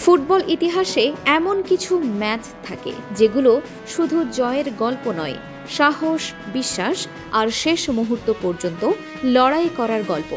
Football ইতিহাসে এমন কিছু ম্যাচ থাকে যেগুলো শুধু জয়ের গল্প নয়, সাহস, বিশ্বাস আর শেষ মুহূর্ত পর্যন্ত লড়াই করার গল্প।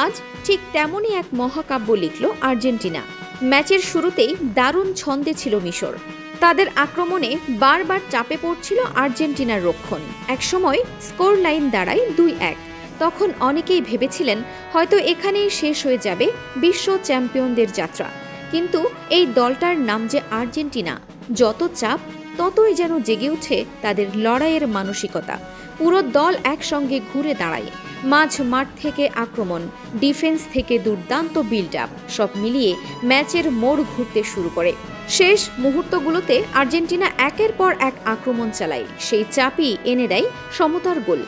আজ ঠিক তেমনই এক মহাকাব্য লিখল আর্জেন্টিনা। ম্যাচের শুরুতেই দারুণ ছন্দে ছিল মিশর। তাদের আক্রমণে বারবার চাপে পড়ছিল আর্জেন্টিনার রক্ষণ। একসময় স্কোর লাইন দাঁড়ায় 2-1। তখন অনেকেই ভেবেছিলেন হয়তো এখানেই শেষ হয়ে যাবে বিশ্ব চ্যাম্পিয়নদের যাত্রা। কিন্তু এই দলটার নাম যে আর্জেন্টিনা, যত চাপ ততই যেন জেগে ওঠে তাদের লড়াইয়ের মানসিকতা। পুরো দল একসঙ্গে ঘুরে দাঁড়ায়। মাঝ মাঠ থেকে আক্রমণ, ডিফেন্স থেকে দুর্দান্ত বিল্ড আপ, সব মিলিয়ে ম্যাচের মোড় ঘুরতে শুরু করে। শেষ মুহূর্তগুলোতে আর্জেন্টিনা একের পর এক আক্রমণ চালায়, সেই চাপই এনে দেয় সমতার গোল।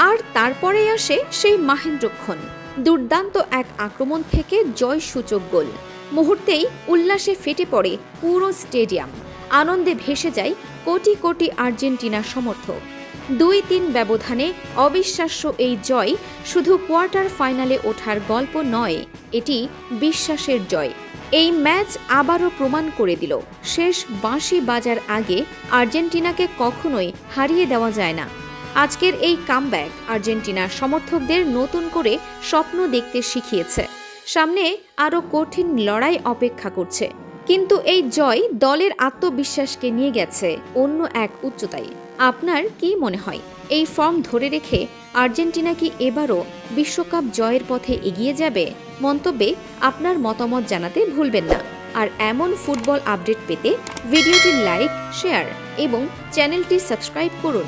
আর তারপরেই আসে সেই মাহেন্দ্রক্ষণ, দুর্দান্ত এক আক্রমণ থেকে জয়সূচক গোল। মুহূর্তেই উল্লাসে ফেটে পড়ে পুরো স্টেডিয়াম। আনন্দে ভেসে যায় কোটি কোটি আর্জেন্টিনা সমর্থক। 2-3 ব্যবধানে অবিশ্বাস্য এই জয় শুধু কোয়ার্টার ফাইনালে ওঠার গল্প নয়, এটি বিশ্বাসের জয়। এই ম্যাচ আবারও প্রমাণ করে দিল, শেষ বাঁশি বাজার আগে আর্জেন্টিনাকে কখনোই হারিয়ে দেওয়া যায় না। আজকের এই কামব্যাক আর্জেন্টিনার সমর্থকদের নতুন করে স্বপ্ন দেখতে শিখিয়েছে। সামনে আরও কঠিন লড়াই অপেক্ষা করছে, কিন্তু এই জয় দলের আত্মবিশ্বাসকে নিয়ে গেছে অন্য এক উচ্চতায়। আপনার কি মনে হয়, এই ফর্ম ধরে রেখে আর্জেন্টিনা কি এবারও বিশ্বকাপ জয়ের পথে এগিয়ে যাবে? মন্তব্যে আপনার মতামত জানাতে ভুলবেন না। আর এমন ফুটবল আপডেট পেতে ভিডিওটি লাইক, শেয়ার এবং চ্যানেলটি সাবস্ক্রাইব করুন।